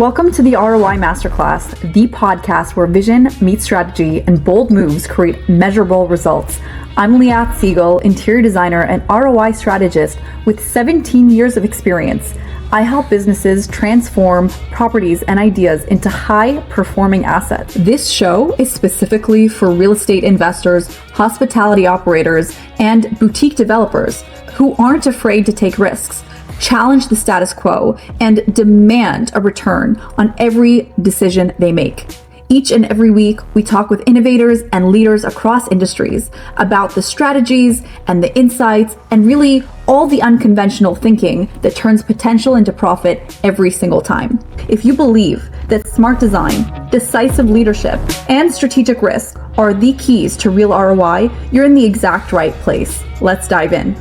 Welcome to the ROI Masterclass, the podcast where vision meets strategy and bold moves create measurable results. I'm Liat Siegel, interior designer and ROI strategist with 17 years of experience. I help businesses transform properties and ideas into high-performing assets. This show is specifically for real estate investors, hospitality operators, and boutique developers who aren't afraid to take risks, challenge the status quo, and demand a return on every decision they make. Each and every week, we talk with innovators and leaders across industries about the strategies and the insights and really all the unconventional thinking that turns potential into profit every single time. If you believe that smart design, decisive leadership, and strategic risk are the keys to real ROI, you're in the exact right place. Let's dive in.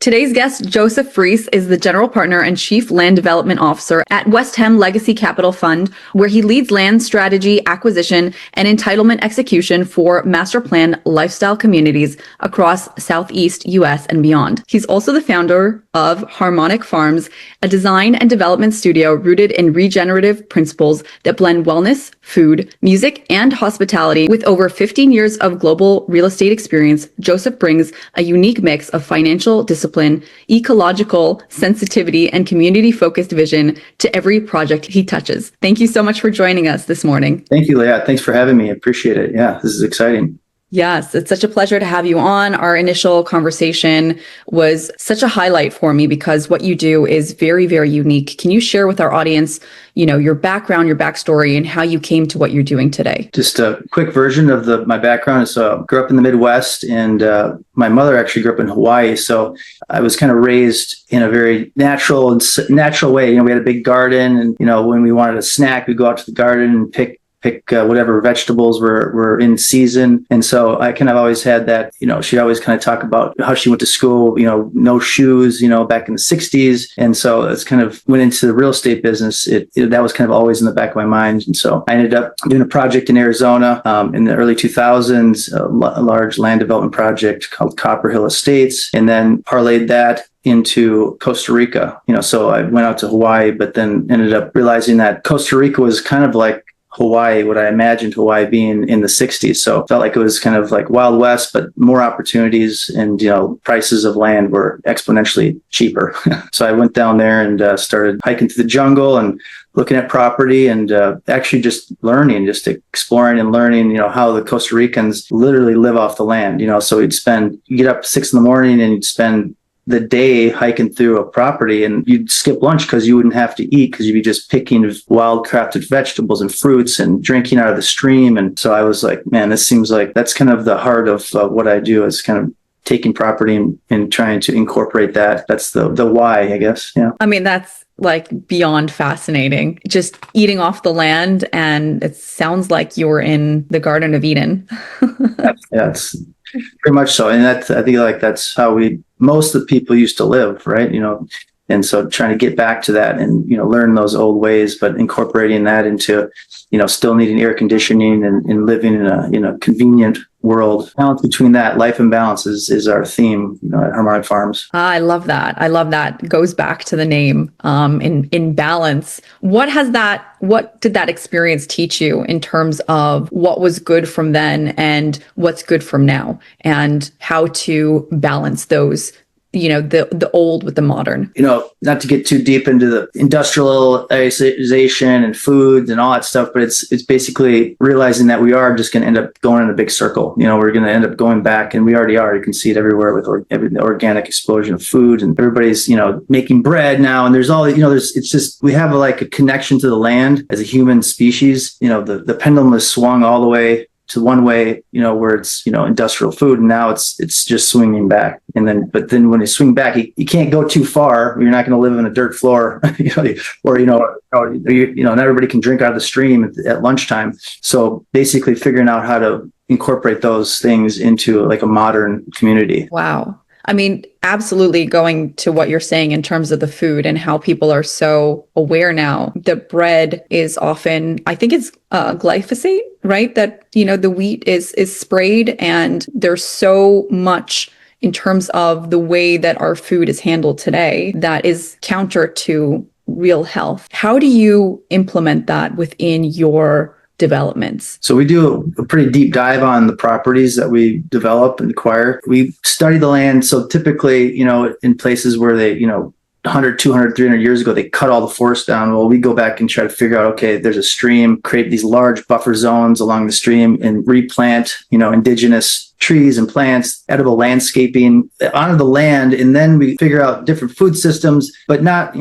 Today's guest, Joseph Reece, is the General Partner and Chief Land Development Officer at West Ham Legacy Capital Fund, where he leads land strategy, acquisition, and entitlement execution for master plan lifestyle communities across Southeast U.S. and beyond. He's also the founder of Harmonic Farms, a design and development studio rooted in regenerative principles that blend wellness, food, music, and hospitality. With over 15 years of global real estate experience, Joseph brings a unique mix of financial discipline, ecological sensitivity, and community-focused vision to every project he touches. Thank you so much for joining us this morning. Thank you, Leah. Thanks for having me. I appreciate it. Yeah, this is exciting. Yes, it's such a pleasure to have you on. Our initial conversation was such a highlight for me because what you do is very, very unique. Can you share with our audience, your background, your backstory, and how you came to what you're doing today? Just a quick version of my background is grew up in the Midwest, and my mother actually grew up in Hawaii. So I was kind of raised in a very natural way. We had a big garden, and when we wanted a snack, we'd go out to the garden and pick whatever vegetables were in season. And so I kind of always had that, she'd always kind of talk about how she went to school, no shoes, back in the 60s. And so it's kind of went into the real estate business. That was kind of always in the back of my mind. And so I ended up doing a project in Arizona in the early 2000s, a large land development project called Copper Hill Estates, and then parlayed that into Costa Rica. So I went out to Hawaii, but then ended up realizing that Costa Rica was kind of like Hawaii, what I imagined Hawaii being in the 60s. So it felt like it was kind of like Wild West, but more opportunities, and, prices of land were exponentially cheaper. So I went down there and started hiking through the jungle and looking at property and actually just learning, just exploring and learning, how the Costa Ricans literally live off the land. So you get up 6 a.m. and you'd spend the day hiking through a property, and you'd skip lunch because you wouldn't have to eat because you'd be just picking wild crafted vegetables and fruits and drinking out of the stream. And so I was like, man, this seems like that's kind of the heart of what I do, is kind of taking property and trying to incorporate that. That's the why, I guess. Yeah. I mean, that's like beyond fascinating. Just eating off the land, and it sounds like you're in the Garden of Eden. Yeah, it's pretty much so. And I think like that's how most of the people used to live, right? And so trying to get back to that and, learn those old ways, but incorporating that into, still needing air conditioning and living in a convenient world. Balance between that, life and balance is our theme, at Harmonic Farms. I love that. It goes back to the name, in balance. What did that experience teach you in terms of what was good from then and what's good from now, and how to balance those, the old with the modern? Not to get too deep into the industrialization and food and all that stuff, but it's basically realizing that we are just going to end up going in a big circle. We're going to end up going back, and we already are. You can see it everywhere with the organic explosion of food, and everybody's, making bread now. And there's all, it's just, we have a connection to the land as a human species. The pendulum is swung all the way to one way, where it's, industrial food, and now it's just swinging back. But then when you swing back, you can't go too far. You're not going to live on a dirt floor, or not everybody can drink out of the stream at lunchtime. So basically figuring out how to incorporate those things into like a modern community. Wow. I mean, absolutely going to what you're saying in terms of the food and how people are so aware now. The bread is often, I think it's glyphosate, right? That, the wheat is sprayed, and there's so much in terms of the way that our food is handled today that is counter to real health. How do you implement that within your developments? So we do a pretty deep dive on the properties that we develop and acquire. We study the land. So typically, in places where they, 100, 200, 300 years ago, they cut all the forest down. Well, we go back and try to figure out, okay, there's a stream, create these large buffer zones along the stream and replant, indigenous trees and plants, edible landscaping onto the land. And then we figure out different food systems, but not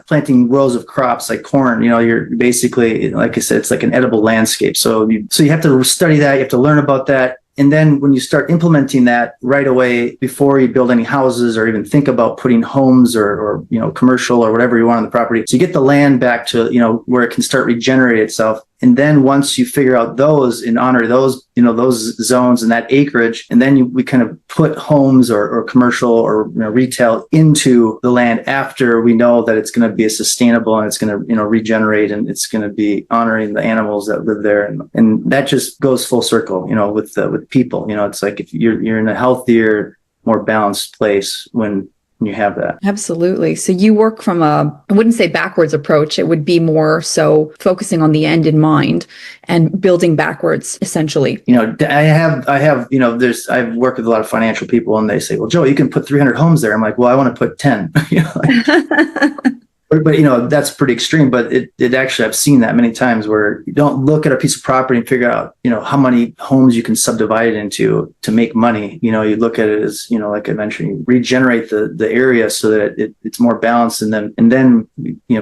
planting rows of crops like corn. You're basically, like I said, it's like an edible landscape. So you have to study that. You have to learn about that. And then when you start implementing that right away, before you build any houses or even think about putting homes or commercial or whatever you want on the property, so you get the land back to, where it can start regenerating itself. And then once you figure out those and honor those, those zones and that acreage, and then we kind of put homes or commercial or retail into the land after we know that it's going to be sustainable and it's going to, regenerate and it's going to be honoring the animals that live there. And that just goes full circle, with people. It's like if you're in a healthier, more balanced place when you have that. Absolutely. So you work from I wouldn't say backwards approach. It would be more so focusing on the end in mind and building backwards, essentially. I've worked with a lot of financial people and they say, well, Joe, you can put 300 homes there. I'm like, well, I want to put 10. But that's pretty extreme, but it actually, I've seen that many times where you don't look at a piece of property and figure out, how many homes you can subdivide it into to make money. You look at it as, like I mentioned, you regenerate the area so that it's more balanced and then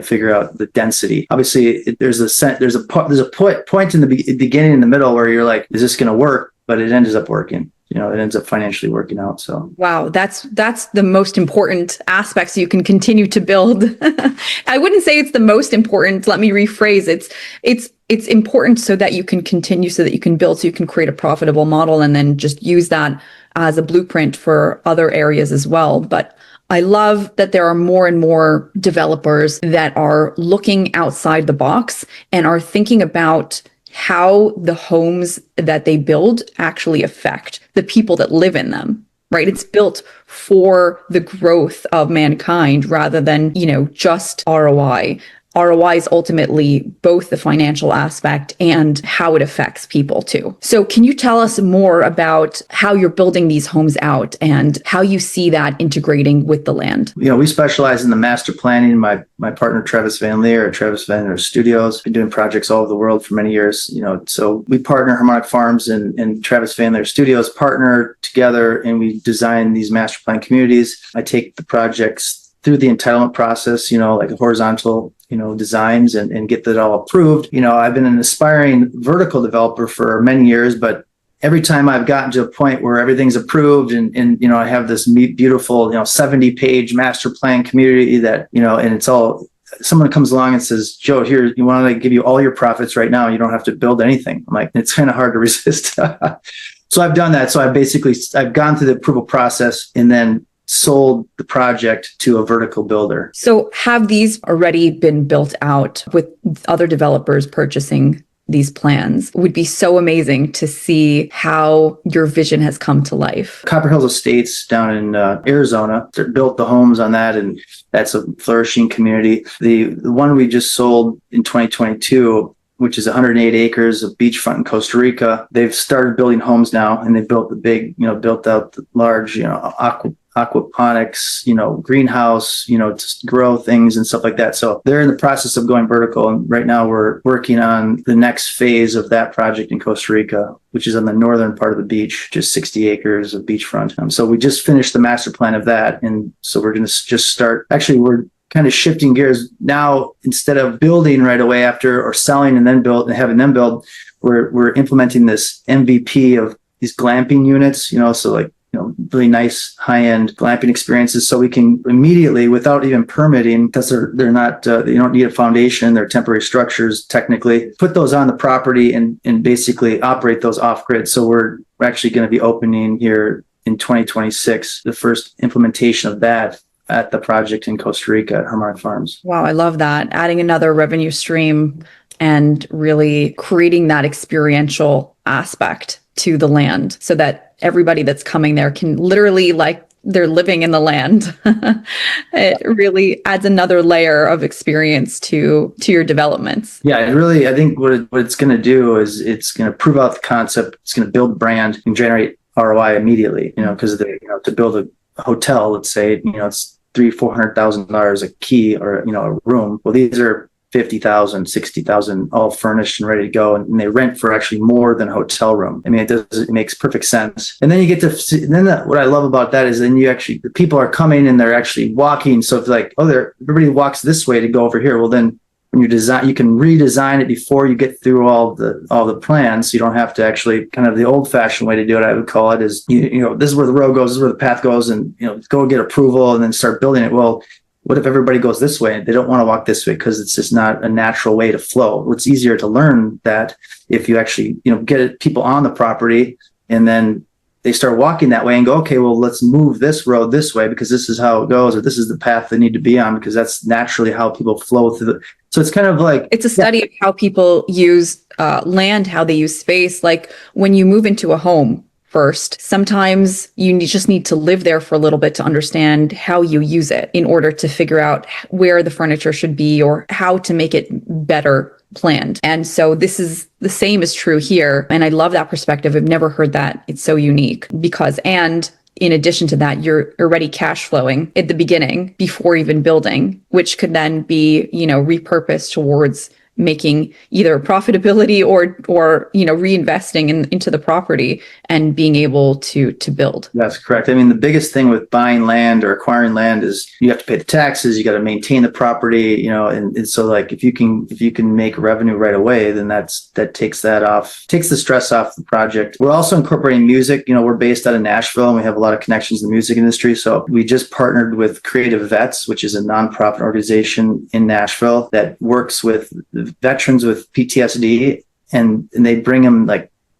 figure out the density. Obviously there's a point in the beginning and the middle where you're like, is this going to work? But it ends up working. It ends up financially working out. So wow, that's the most important aspect so you can continue to build. I wouldn't say it's the most important. Let me rephrase. It's important so that you can continue, so that you can build, so you can create a profitable model and then just use that as a blueprint for other areas as well. But I love that there are more and more developers that are looking outside the box and are thinking about how the homes that they build actually affect the people that live in them, right? It's built for the growth of mankind rather than, just ROI. ROI is ultimately both the financial aspect and how it affects people too. So can you tell us more about how you're building these homes out and how you see that integrating with the land? We specialize in the master planning. My partner, Travis Van Leer at Travis Van Leer Studios, been doing projects all over the world for many years. So we partner, Harmonic Farms and Travis Van Leer Studios partner together and we design these master plan communities. I take the projects through the entitlement process, like a horizontal designs and get that all approved. I've been an aspiring vertical developer for many years, but every time I've gotten to a point where everything's approved and I have this beautiful, 70-page master plan community that, and it's all, someone comes along and says, Joe, here, you want to give you all your profits right now. You don't have to build anything. I'm like, it's kind of hard to resist. So I've done that. So I've gone through the approval process and then sold the project to a vertical builder. So have these already been built out with other developers purchasing these plans? It would be so amazing to see how your vision has come to life. Copper Hills Estates down in Arizona, they built the homes on that, and that's a flourishing community. The one we just sold in 2022, which is 108 acres of beachfront in Costa Rica, they've started building homes now, and they built built out the large, aquaponics, greenhouse, to grow things and stuff like that. So they're in the process of going vertical. And right now we're working on the next phase of that project in Costa Rica, which is on the northern part of the beach, just 60 acres of beachfront. So we just finished the master plan of that. And so we're going to just start, actually, we're kind of shifting gears now. Instead of building right away after or selling and then build and having them build, we're implementing this MVP of these glamping units, so like, really nice high-end glamping experiences, so we can immediately, without even permitting, because they're not, you don't need a foundation, they're temporary structures technically, put those on the property and basically operate those off-grid. So we're actually going to be opening here in 2026, the first implementation of that at the project in Costa Rica at Harmonic Farms. Wow, I love that. Adding another revenue stream and really creating that experiential aspect to the land so that everybody that's coming there can literally, like they're living in the land. It really adds another layer of experience to your developments. Yeah, I think what it's going to do is it's going to prove out the concept. It's going to build brand and generate ROI immediately, because to build a hotel, let's say, it's $300,000-$400,000 a key, or, a room. Well, these are 50,000, 60,000, all furnished and ready to go. And they rent for actually more than a hotel room. I mean, it makes perfect sense. And then you get to see, what I love about that is then the people are coming and they're actually walking. So if everybody walks this way to go over here, well, then when you design, you can redesign it before you get through all the plans. So you don't have to actually, kind of the old fashioned way to do it, I would call it, is, this is where the road goes, this is where the path goes, and, go get approval and then start building it. Well, what if everybody goes this way? They don't want to walk this way because it's just not a natural way to flow. It's easier to learn that if you actually, get people on the property and then they start walking that way and go, okay, well, let's move this road this way because this is how it goes, or this is the path they need to be on, because that's naturally how people flow through so it's kind of like, it's a study of how people use land, how they use space. Like when you move into a home, first, sometimes you just need to live there for a little bit to understand how you use it in order to figure out where the furniture should be or how to make it better planned. And so this is the same is true here. And I love that perspective. I've never heard that. It's so unique and in addition to that, you're already cash flowing at the beginning before even building, which could then be, repurposed towards making either profitability or reinvesting into the property and being able to build. That's correct. I mean, the biggest thing with buying land or acquiring land is you have to pay the taxes, you got to maintain the property, and so like if you can make revenue right away, then that takes the stress off the project. We're also incorporating music. We're based out of Nashville and we have a lot of connections in the music industry. So we just partnered with Creative Vets, which is a nonprofit organization in Nashville that works with veterans with PTSD, and they bring them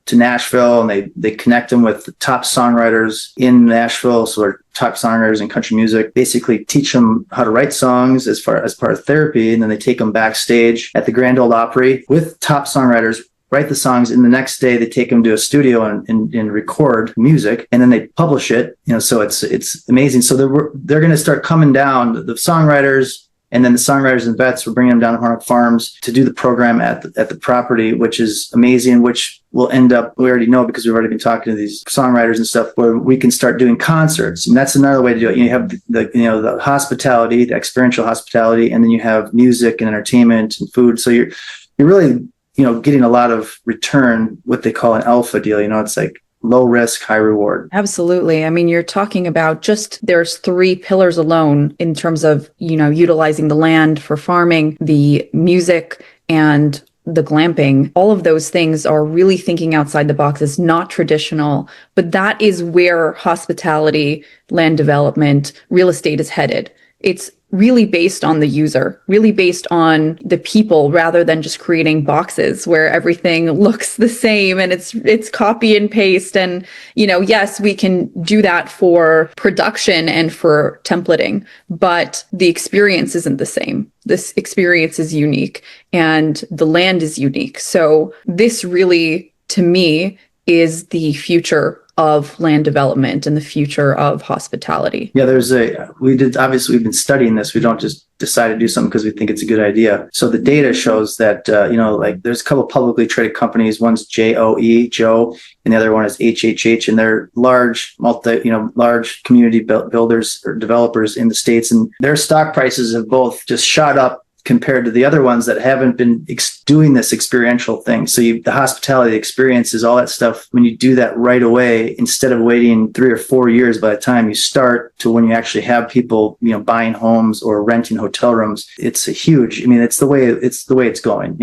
to Nashville, and they connect them with the top songwriters in Nashville. So our top songwriters in country music basically teach them how to write songs as part of therapy, and then they take them backstage at the Grand Ole Opry with top songwriters, write the songs, and the next day they take them to a studio and record music, and then they publish it. So it's amazing. So they're going to start coming down, the songwriters. And then the songwriters and vets, we're bringing them down to Harmonic Farms to do the program at the property, which is amazing, which will end up, we already know because we've already been talking to these songwriters and stuff, where we can start doing concerts. And that's another way to do it. You have the hospitality, the experiential hospitality, and then you have music and entertainment and food. So you're really, getting a lot of return, what they call an alpha deal. It's like low risk, high reward. Absolutely. I mean, you're talking about there's 3 pillars alone in terms of, utilizing the land for farming, the music, and the glamping. All of those things are really thinking outside the box. It's not traditional, but that is where hospitality, land development, real estate is headed. It's really based on the user, really based on the people, rather than just creating boxes where everything looks the same and it's copy and paste. And, yes, we can do that for production and for templating, but the experience isn't the same. This experience is unique and the land is unique. So this really, to me, is the future of land development and the future of hospitality. Yeah, obviously we've been studying this. We don't just decide to do something because we think it's a good idea. So the data shows that, there's a couple of publicly traded companies. One's JOE, Joe, and the other one is HHH, and they're large community builders or developers in the States. And their stock prices have both just shot up compared to the other ones that haven't been doing this experiential thing. So the hospitality experiences, all that stuff, when you do that right away, instead of waiting 3 or 4 years by the time you start to when you actually have people, buying homes or renting hotel rooms, it's the way it's going,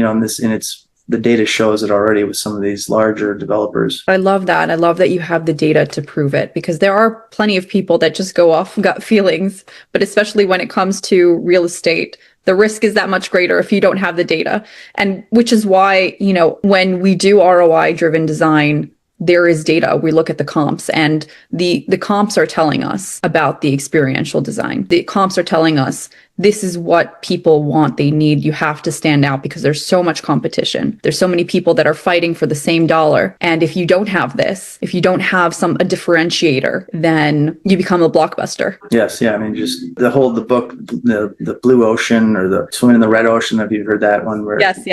the data shows it already with some of these larger developers. I love that. I love that you have the data to prove it, because there are plenty of people that just go off gut feelings, but especially when it comes to real estate, the risk is that much greater if you don't have the data. And which is why, when we do ROI driven design, there is data. We look at the comps, and the comps are telling us about the experiential design. The comps are telling us this is what people want, they need. You have to stand out because there's so much competition. There's so many people that are fighting for the same dollar. And if you don't have this, if you don't have a differentiator, then you become a blockbuster. Yes. Yeah. I mean, just the book, the blue ocean or the swimming in the red ocean. Have you heard that one? Where Yes.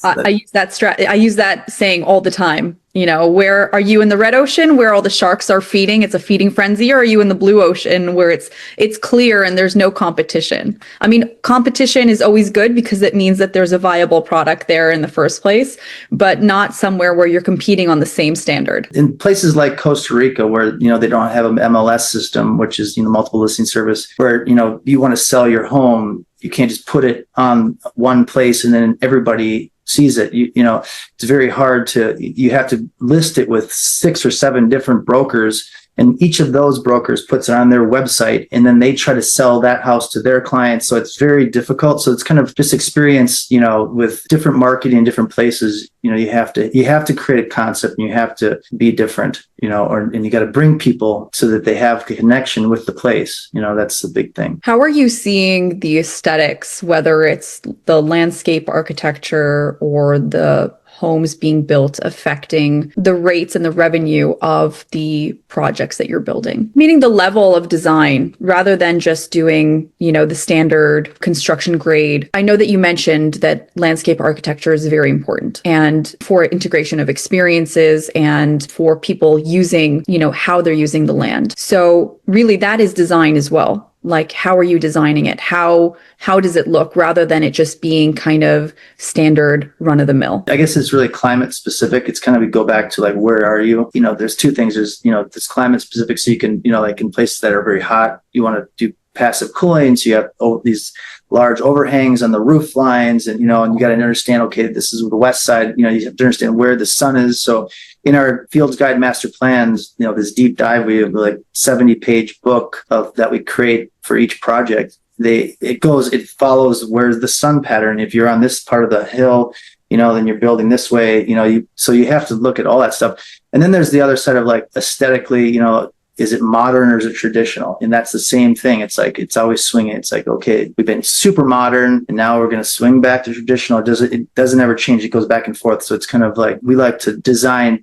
I use I use that saying all the time. Where are you in the red ocean where all the sharks are feeding? It's a feeding frenzy. Or are you in the blue ocean where it's clear and there's no competition? I mean, competition is always good because it means that there's a viable product there in the first place, but not somewhere where you're competing on the same standard. In places like Costa Rica, where, they don't have an MLS system, which is, multiple listing service, where, you want to sell your home, you can't just put it on one place and then everybody sees it. It's very hard you have to list it with 6 or 7 different brokers, and each of those brokers puts it on their website, and then they try to sell that house to their clients. So it's very difficult. So it's kind of just experience, with different marketing in different places. You have to create a concept, and you have to be different, and you got to bring people so that they have a connection with the place. That's the big thing. How are you seeing the aesthetics, whether it's the landscape architecture or the homes being built, affecting the rates and the revenue of the projects that you're building? Meaning the level of design, rather than just doing, the standard construction grade. I know that you mentioned that landscape architecture is very important, and for integration of experiences and for people using, how they're using the land. So really that is design as well. Like, how are you designing it? How does it look, rather than it just being kind of standard run of the mill? I guess it's really climate specific. It's kind of, we go back to like, where are you? There's 2 things. There's, this climate specific. So you can, like in places that are very hot, you want to do passive cooling. So you have these large overhangs on the roof lines, and, and you got to understand, okay, this is the west side, you have to understand where the sun is. So in our Fields Guide Master Plans, this deep dive, we have like 70-page book that we create for each project. It follows where's the sun pattern. If you're on this part of the hill, then you're building this way, so you have to look at all that stuff. And then there's the other side of like aesthetically, is it modern or is it traditional? And that's the same thing. It's like, it's always swinging. It's like, okay, we've been super modern and now we're going to swing back to traditional. It doesn't ever change. It goes back and forth. So it's kind of like, we like to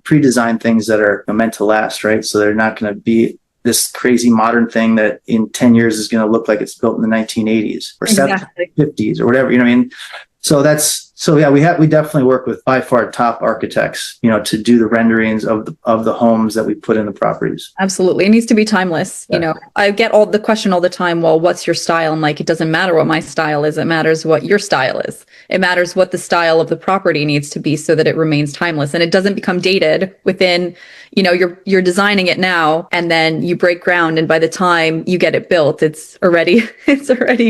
pre-design things that are meant to last, right? So they're not going to be this crazy modern thing that in 10 years is going to look like it's built in the 1980s or exactly. 50s or whatever, what I mean? So yeah, we definitely work with by far top architects, to do the renderings of the homes that we put in the properties. Absolutely. It needs to be timeless. Yeah. I get the question all the time, well, what's your style? I'm like, it doesn't matter what my style is. It matters what your style is. It matters what the style of the property needs to be so that it remains timeless and it doesn't become dated within, you're designing it now and then you break ground. And by the time you get it built, it's already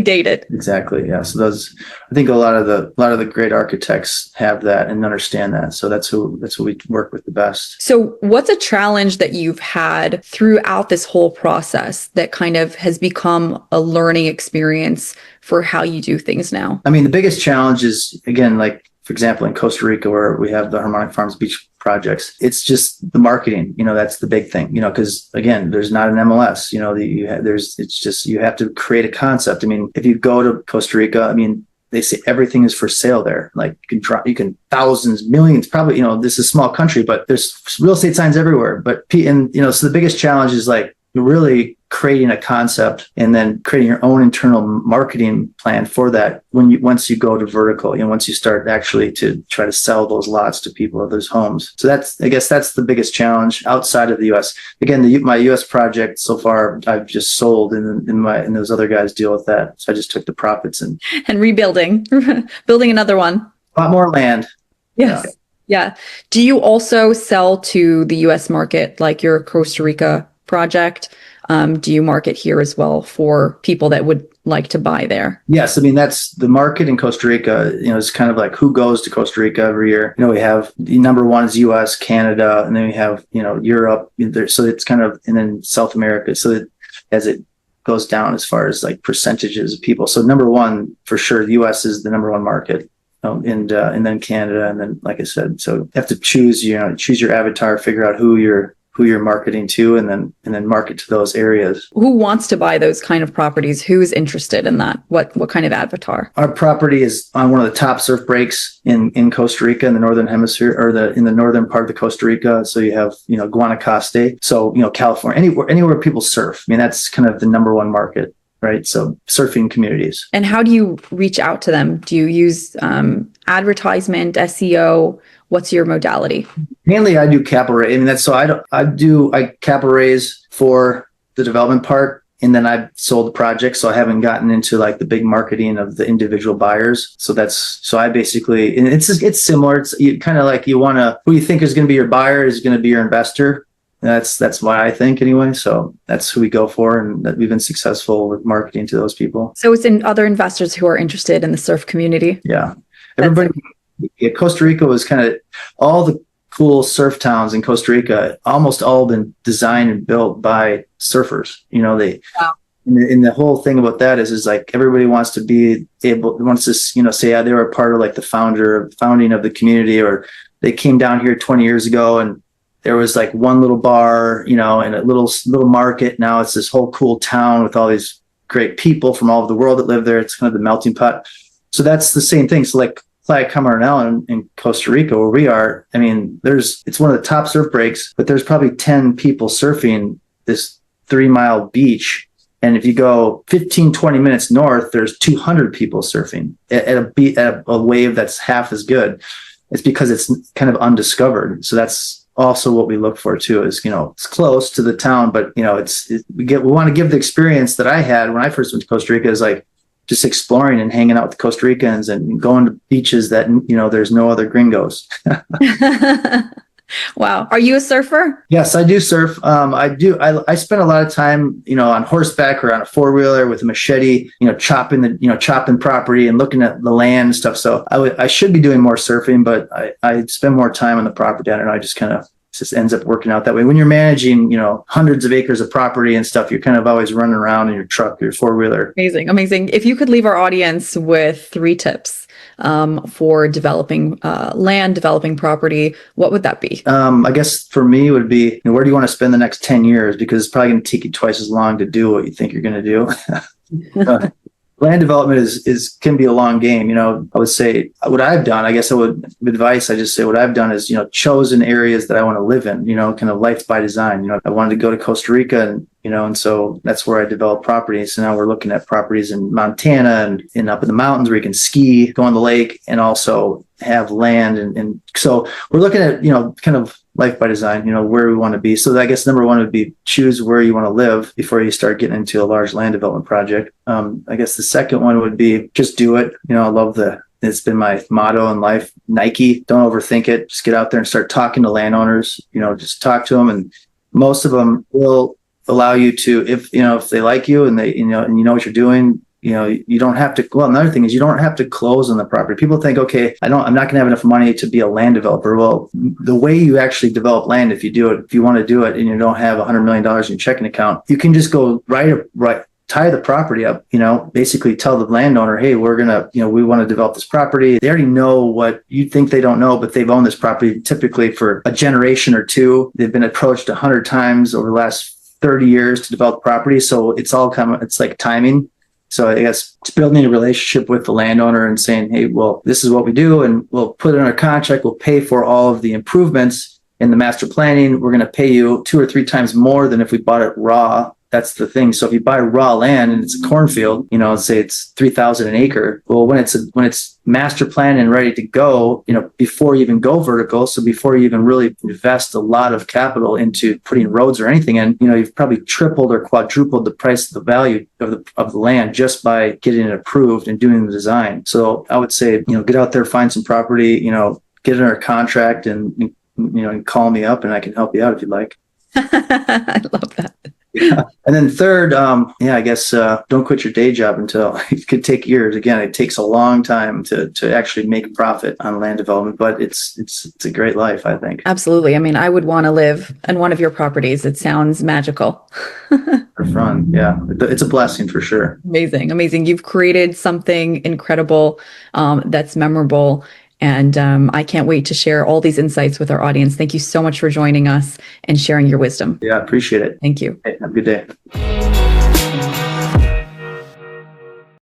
dated. Exactly. Yeah. So I think a lot of the great architects have that and understand that. So that's who we work with the best. So what's a challenge that you've had throughout this whole process that kind of has become a learning experience for how you do things now? I mean, the biggest challenge is, again, like, for example, in Costa Rica, where we have the Harmonic Farms beach projects, it's just the marketing, that's the big thing, because again, there's not an MLS, you have to create a concept. I mean, if you go to Costa Rica, I mean, they say everything is for sale there. Like you can thousands, millions, probably, this is a small country, but there's real estate signs everywhere. But, so the biggest challenge is like really creating a concept and then creating your own internal marketing plan for that once you go to vertical, once you start actually to try to sell those lots to people or those homes. So I guess that's the biggest challenge outside of the US. Again, my US project so far, I've just sold and those other guys deal with that. So I just took the profits and rebuilding, building another one. A lot more land. Yes. Yeah. Do you also sell to the US market, like your Costa Rica project? Do you market here as well for people that would like to buy there? Yes. I mean, that's the market in Costa Rica, it's kind of like who goes to Costa Rica every year. We have the number one is US, Canada, and then we have, Europe. So it's kind of, and then South America. So as it goes down as far as like percentages of people. So number one, for sure, the US is the number one market. and then Canada, and then, like I said, so you have to choose your avatar, figure out who you're marketing to, and then market to those areas. Who wants to buy those kind of properties? Who's interested in that? What kind of avatar? Our property is on one of the top surf breaks in Costa Rica, in the northern hemisphere, or in the northern part of the Costa Rica. So you have Guanacaste, so California, anywhere people surf. I mean, that's kind of the number one market, right? So surfing communities. And how do you reach out to them? Do you use advertisement, SEO? What's your modality? Mainly, I do capital raise. I mean, I capital raise for the development part, and then I've sold the project. So I haven't gotten into like the big marketing of the individual buyers. So I basically, and it's similar. It's kind of like who you think is going to be your buyer is going to be your investor. That's why I think anyway. So that's who we go for, and that we've been successful with marketing to those people. So it's in other investors who are interested in the surf community. Yeah, everybody. Yeah, Costa Rica was kind of all the cool surf towns in Costa Rica, almost all been designed and built by surfers. Wow. And the whole thing about that is like everybody wants to say, yeah, they were a part of like the founding of the community, or they came down here 20 years ago and there was like one little bar, and a little market. Now it's this whole cool town with all these great people from all over the world that live there. It's kind of the melting pot. So that's the same thing. So like Playa Camarnal in Costa Rica, where we are, I mean, it's one of the top surf breaks, but there's probably 10 people surfing this 3-mile beach. And if you go 15, 20 minutes north, there's 200 people surfing at a wave that's half as good. It's because it's kind of undiscovered. So that's also what we look for too, is, it's close to the town, but we want to give the experience that I had when I first went to Costa Rica, is like just exploring and hanging out with the Costa Ricans and going to beaches that, there's no other gringos. Wow. Are you a surfer? Yes, I do surf. I do. I spend a lot of time, on horseback or on a 4-wheeler with a machete, chopping property and looking at the land and stuff. So I should be doing more surfing, but I spend more time on the property. I don't know. I just ends up working out that way. When you're managing, hundreds of acres of property and stuff, you're kind of always running around in your truck, your 4-wheeler. Amazing. If you could leave our audience with 3 tips for developing land, developing property, what would that be? I guess for me it would be, where do you want to spend the next 10 years? Because it's probably going to take you twice as long to do what you think you're going to do. Land development can be a long game. I would say what I've done, I guess what I've done is, chosen areas that I want to live in, kind of life by design. I wanted to go to Costa Rica and so that's where I developed properties. So now we're looking at properties in Montana and up in the mountains where you can ski, go on the lake, and also have land. And so we're looking at, kind of life by design, where we want to be. So I guess number one would be choose where you want to live before you start getting into a large land development project. I guess the second one would be just do it. It's been my motto in life. Nike, don't overthink it. Just get out there and start talking to landowners, just talk to them. And most of them will allow you to, if they like you and they, and you know what you're doing, you don't have to. Well, another thing is you don't have to close on the property. People think, okay, I'm not going to have enough money to be a land developer. Well, the way you actually develop land, if you want to do it and you don't have $100 million in your checking account, you can just go tie the property up, basically tell the landowner, hey, we're going to, we want to develop this property. They already know what you think they don't know, but they've owned this property typically for a generation or two. They've been approached 100 times over the last 30 years to develop property. So it's like timing. So I guess it's building a relationship with the landowner and saying, hey, well, this is what we do, and we'll put it in our contract. We'll pay for all of the improvements in the master planning. We're going to pay you 2 or 3 times more than if we bought it raw. That's the thing. So if you buy raw land and it's a cornfield, say it's 3,000 an acre. Well, when it's master planned and ready to go, before you even go vertical, so before you even really invest a lot of capital into putting roads or anything in, you've probably tripled or quadrupled the price of the value of the land just by getting it approved and doing the design. So I would say, get out there, find some property, get in our contract and call me up and I can help you out if you'd like. I love that. Yeah. And then third, I guess don't quit your day job until it could take years. Again, it takes a long time to actually make profit on land development, but it's a great life, I think. Absolutely. I mean, I would want to live in one of your properties. It sounds magical. For fun. Yeah. It's a blessing for sure. Amazing. Amazing. You've created something incredible that's memorable. And I can't wait to share all these insights with our audience. Thank you so much for joining us and sharing your wisdom. Yeah, I appreciate it. Thank you. Hey, have a good day.